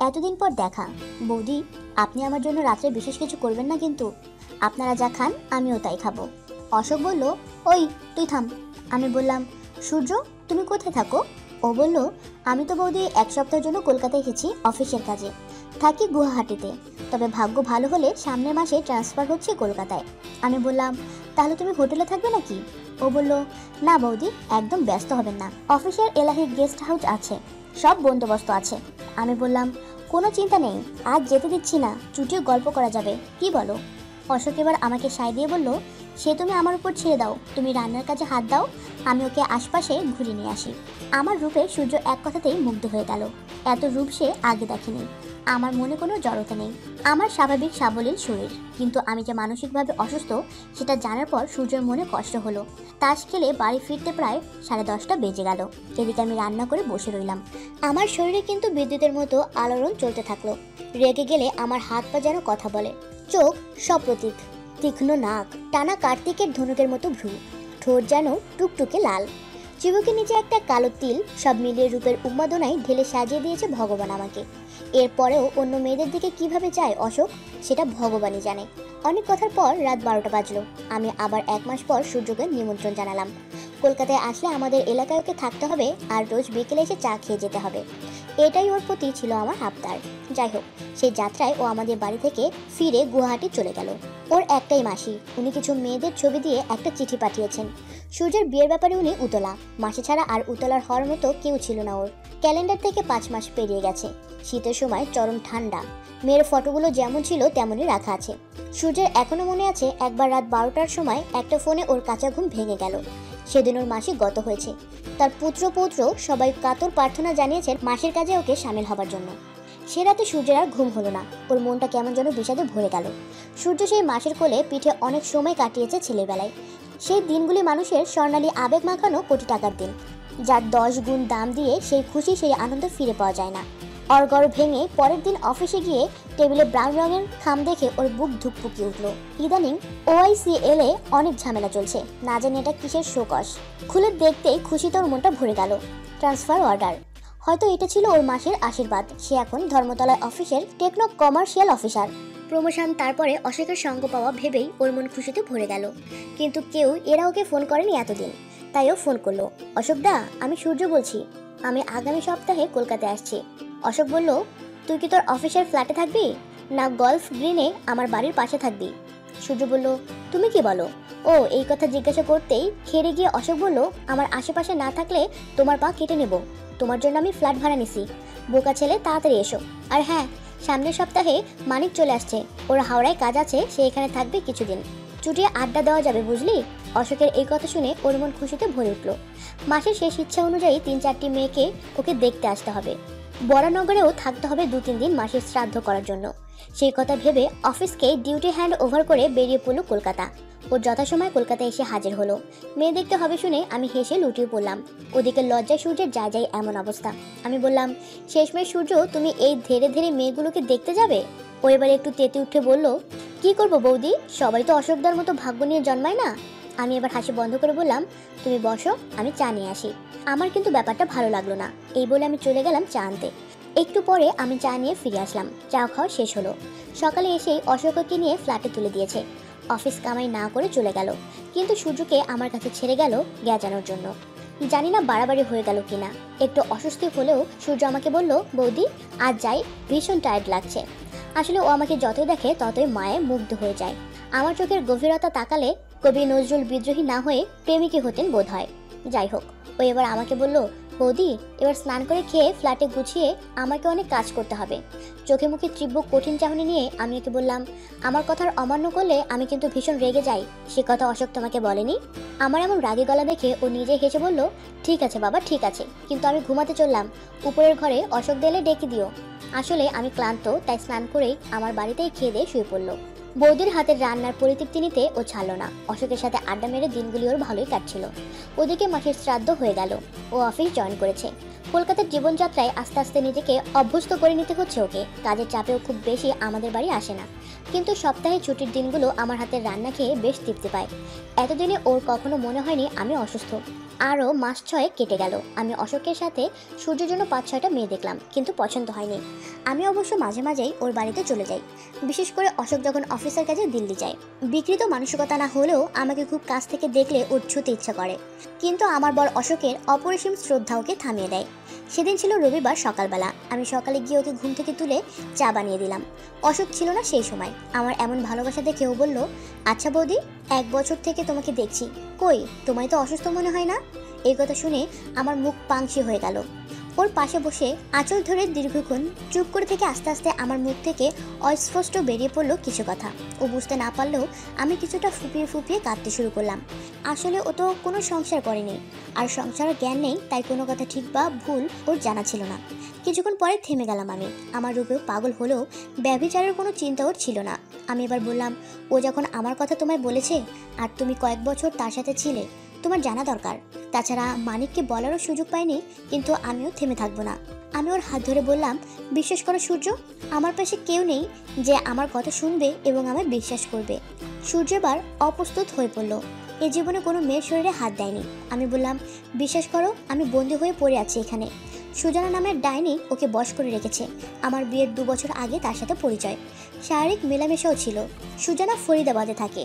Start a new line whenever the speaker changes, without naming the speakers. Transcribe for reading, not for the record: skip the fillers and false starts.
এতদিন পর দেখা। বৌদি, আপনি আমার জন্য রাত্রে বিশেষ কিছু করবেন না কিন্তু? আপনারা যা খান আমিও তাই খাবো। অশোক বলল, ওই তুই থাম। আমি বললাম, সূর্য তুমি কোথায় থাকো? ও বলল, আমি তো বৌদি 1 সপ্তাহের জন্য কলকাতায় এসেছি অফিসের কাজে, থাকি গুয়াহাটিতে, তবে ভাগ্য ভালো হলে সামনের মাসে ট্রান্সফার হচ্ছে কলকাতায়। আমি বললাম, তাহলে তুমি হোটেলে থাকবে নাকি? ও বলল, না বৌদি, একদম ব্যস্ত হবেন না, অফিসের এলাহির গেস্ট হাউস আছে, সব বন্দোবস্ত আছে। আমি বললাম, কোনো চিন্তা নেই, আজ যেতে দিচ্ছি না, চুটিয়ে গল্প করা যাবে, কি বলো? অশোক এবার আমাকে সায় দিয়ে বলল, সে তুমি আমার উপর ছেড়ে দাও, তুমি রান্নার কাজে হাত দাও, আমি ওকে আশপাশে ঘুরে নিয়ে আসি। আমার রূপে সূর্য এক কথাতেই মুগ্ধ হয়ে গেল। এত রূপ সে আগে দেখেনি। আমার মনে কোনো জড়তা নেই, আমার স্বাভাবিক সাবলীল শরীর, কিন্তু আমি যে মানসিকভাবে অসুস্থ সেটা জানার পর সূর্যের মনে কষ্ট হলো। তাস খেলে বাড়ি ফিরতে প্রায় 10:30 বেজে গেল। এদিকে আমি রান্না করে বসে রইলাম। আমার শরীরে কিন্তু বিদ্যুতের মতো আলোড়ন চলতে থাকলো। রেগে গেলে আমার হাত পা যেন কথা বলে, চোখ সপ্রতীক, তীক্ষ্ণ নাক, টানা কার্তিকের ধনুকের মতো ভ্রু, ঠোঁট যেন টুকটুকে লাল, চিবুকের নিচে একটা কালো তিল, সব মিলিয়ে রূপের উন্মাদনায় ঢেলে সাজিয়ে দিয়েছে ভগবান আমাকে। এরপরেও অন্য মেয়েদের দিকে কিভাবে যায় অশোক, সেটা ভগবানই জানে। অনেক কথার পর রাত 12টা বাজলো। আমি আবার 1 মাস পর সূর্যকে নিমন্ত্রণ জানালাম। কলকাতায় আসলে আমাদের এলাকায় ওকে থাকতে হবে, আর রোজ বিকেলে এসে চা খেয়ে যেতে হবে। এটাই ওর প্রতি ছিল আমার আবদার। যাই হোক, সেই যাত্রায় ও আমাদের বাড়ি থেকে ফিরে গুয়াহাটি চলে গেল। ওর একটাই মাসি, উনি কিছু মেয়েদের ছবি দিয়ে একটা চিঠি পাঠিয়েছেন। সূর্যের বিয়ের ব্যাপারে উনি উতলা, মাসি ছাড়া আর উতলার হওয়ার মতো কেউ ছিল না ওর। ক্যালেন্ডার থেকে 5 মাস পেরিয়ে গেছে। শীতের সময় চরম ঠান্ডা। মেয়ের ফটোগুলো যেমন ছিল তেমনই রাখা আছে। সূর্যের এখনো মনে আছে, একবার রাত 12টার সময় একটা ফোনে ওর কাঁচা ঘুম ভেঙে গেল। সেদিন ওর মাসি গত হয়েছে। তার পুত্র পৌত্র সবাই কাতর প্রার্থনা জানিয়েছেন মাসির কাজে ওকে সামিল হবার জন্য। সে রাতে সূর্যের আর ঘুম হলো না। ওর মনটা কেমন যেন বিষাদে ভরে গেল। সূর্য সেই মাসের কোলে পিঠে অনেক সময় কাটিয়েছে ছেলেবেলায়। সেই দিনগুলি মানুষের স্বর্ণালী আবেগ মাখানো কোটি টাকার দিন, যার 10 গুণ দাম দিয়ে সেই খুশি সেই আনন্দ ফিরে পাওয়া যায় না। অরগর ভেঙে পরের দিন অফিসে গিয়ে টেবিলে ব্রাউন রঙের খাম দেখে ওর বুক ধুকপুকিয়ে উঠল। ইদানিং OICL এ অনেক ঝামেলা চলছে, না জানি এটা কিসের শোকস। খুলে দেখতেই খুশিতে ওর মনটা ভরে গেল। ট্রান্সফার অর্ডার, হয়তো এটা ছিল ওর মাসের আশীর্বাদ। সে এখন ধর্মতলায় অফিসের টেকনো কমার্শিয়াল অফিসার। প্রমোশন, তারপরে অশোকের সঙ্গ পাওয়া ভেবেই ওর মন খুশিতে ভরে গেল। কিন্তু কেউ এরা ওকে ফোন করেনি এতদিন, তাইও ফোন করলো। অশোক দা, আমি সূর্য বলছি, আমি আগামী সপ্তাহে কলকাতায় আসছি। অশোক বলল, তুই কি তোর অফিসের ফ্ল্যাটে থাকবি, না গলফ গ্রিনে আমার বাড়ির পাশে থাকবি? সূর্য বলল, তুমি কি বলো? ও এই কথা জিজ্ঞাসা করতেই খেড়ে গিয়ে অশোক বলল, আমার আশেপাশে না থাকলে তোমার পা কেটে নেব। তোমার জন্য আমি ফ্ল্যাট ভাড়া নিছি। বোকা ছেলে, তাড়াতাড়ি এসো। আর হ্যাঁ, সামনের সপ্তাহে মানিক চলে আসছে, ওর হাওড়ায় কাজ আছে, সে এখানে থাকবে কিছুদিন, চুটিয়ে আড্ডা দেওয়া যাবে, বুঝলি? অশোকের এই কথা শুনে ওর মন খুশিতে ভরে উঠল। মাসের শেষ ইচ্ছা অনুযায়ী 3-4টি মেয়েকে ওকে দেখতে আসতে হবে। বরানগরেও থাকতে হবে 2-3 দিন মাসের শ্রাদ্ধ করার জন্য। সেই কথা ভেবে অফিসকে ডিউটি হ্যান্ড ওভার করে বেরিয়ে পড়ল কলকাতা। ও যথাসময় কলকাতায় এসে হাজির হলো। মেয়ে দেখতে হবে শুনে আমি হেসে লুটিয়ে পড়লাম। ওদিকে লজ্জায় সূর্যের যায় যায় এমন অবস্থা। আমি বললাম, শেষমেশ সূর্য, তুমি এই ধীরে ধীরে মেয়েগুলোকে দেখতে যাবে? ও এবারে একটু তেতে উঠে বলল, কি করব বৌদি, সবাই তো অশোকদার মতো ভাগ্য নিয়ে জন্মায় না। আমি এবার হাসি বন্ধ করে বললাম, তুমি বসো, আমি চা নিয়ে আসি। আমার কিন্তু ব্যাপারটা ভালো লাগলো না। এই বলে আমি চলে গেলাম চা আনতে। একটু পরে আমি চা নিয়ে ফিরে আসলাম। চা খাওয়া শেষ হলো। সকালে এসেই অশোককে নিয়ে ফ্ল্যাটে তুলে দিয়েছে। অফিস কামাই না করে চলে গেল, কিন্তু সূর্যকে আমার কাছে ছেড়ে গেল গ্যাজানোর জন্য। জানি না বাড়াবাড়ি হয়ে গেল কিনা। একটু অস্বস্তি হলেও সূর্য আমাকে বলল, বৌদি আজ যাই, ভীষণ টায়ার্ড লাগছে। আসলে ও আমাকে যতই দেখে ততই মায়ে মুগ্ধ হয়ে যায়। আমার চোখের গভীরতা তাকালে কবি নজরুল বিদ্রোহী না হয়ে প্রেমিকই হতেন বোধ হয়। যাই হোক, ও এবার আমাকে বলল, বৌদি এবার স্নান করে খেয়ে ফ্ল্যাটে গুছিয়ে আমাকে অনেক কাজ করতে হবে। চোখে মুখে তীব্র কঠিন চাহনি নিয়ে আমি ওকে বললাম, আমার কথার অমান্য করলে আমি কিন্তু ভীষণ রেগে যাই। সে কথা অশোক তোমাকে বলেনি? আমার এমন রাগে গলা দেখে ও নিজে হেসে বলল, ঠিক আছে বাবা, ঠিক আছে, কিন্তু আমি ঘুমাতে চললাম, উপরের ঘরে অশোক দেলে ডেকে দিও। আসলে আমি ক্লান্ত, তাই স্নান করেই আমার বাড়িতেই খেয়ে দিয়ে শুয়ে পড়লো। বৌদির হাতের রান্নার পরিতৃপ্তি নিতে ও ছাড়ল না। অশোকের সাথে আড্ডা মেরে দিনগুলি ওর ভালোই কাটছিল। ওদিকে মাসের শ্রাদ্ধ হয়ে গেল। ও অফিস জয়েন করেছে। কলকাতার জীবনযাত্রায় আস্তে আস্তে নিজেকে অভ্যস্ত করে নিতে হচ্ছে ওকে। কাজের চাপেও খুব বেশি আমাদের বাড়ি আসে না, কিন্তু সপ্তাহে ছুটির দিনগুলো আমার হাতের রান্না খেয়ে বেশ তৃপ্তি পায়। এতদিনে ওর কখনো মনে হয়নি আমি অসুস্থ। আরও মাস 6 কেটে গেল। আমি অশোকের সাথে সূর্যের জন্য 5-6টা মেয়ে দেখলাম, কিন্তু পছন্দ হয়নি। আমি অবশ্য মাঝে মাঝেই ওর বাড়িতে চলে যাই, বিশেষ করে অশোক যখন অফিসের কাজে দিল্লি যায়। বিকৃত মানসিকতা না হলেও আমাকে খুব কাছ থেকে দেখলে ওর ছুতে ইচ্ছা করে। কিন্তু আমার বর অশোকের অপরিসীম শ্রদ্ধা ওকে থামিয়ে দেয়। সেদিন ছিল রবিবার সকালবেলা। আমি সকালে গিয়ে ওকে ঘুম থেকে তুলে চা বানিয়ে দিলাম। অশোক ছিল না সেই সময়। আমার এমন ভালোবাসা দেখে ও বলল, আচ্ছা বৌদি, 1 বছর থেকে তোমাকে দেখছি, কই তোমায় তো অসুস্থ মনে হয় না? এই কথা শুনে আমার মুখ পাংশি হয়ে গেল। ওর পাশে বসে আঁচল ধরে দীর্ঘক্ষণ চুপ করে থেকে আস্তে আস্তে আমার মুখ থেকে অস্পষ্ট বেরিয়ে পড়লো কিছু কথা। ও বুঝতে না পারলেও আমি কিছুটা ফুপিয়ে ফুপিয়ে কাঁদতে শুরু করলাম। আসলে ও তো কোনো সংসার করেনি, আর সংসারের জ্ঞান নেই, তাই কোনো কথা ঠিক বা ভুল ওর জানা ছিল না। কিছুক্ষণ পরে থেমে গেলাম আমি। আমার রূপেও পাগল হলেও ব্যভিচারের কোনো চিন্তা ওর ছিল না। আমি এবার বললাম, ও যখন আমার কথা তোমায় বলেছে আর তুমি কয়েক বছর তার সাথে ছিলে, তোমার জানা দরকার। তাছাড়া মানিককে বলারও সুযোগ পাইনি, কিন্তু আমিও থেমে থাকবো না। আমি ওর হাত ধরে বললাম, বিশ্বাস করো সূর্য, আমার পাশে কেউ নেই যে আমার কথা শুনবে এবং আমায় বিশ্বাস করবে। সূর্য এবার অপ্রস্তুত হয়ে পড়ল। এ জীবনে কোনো মেয়ের শরীরে হাত দেয়নি। আমি বললাম, বিশ্বাস করো, আমি বন্দি হয়ে পড়ে আছি এখানে। সুজানা নামের ডাইনি ওকে বশ করে রেখেছে। আমার বিয়ের 2 বছর আগে তার সাথে পরিচয়, শারীরিক মেলামেশাও ছিল। সুজানা ফরিদাবাদে থাকে।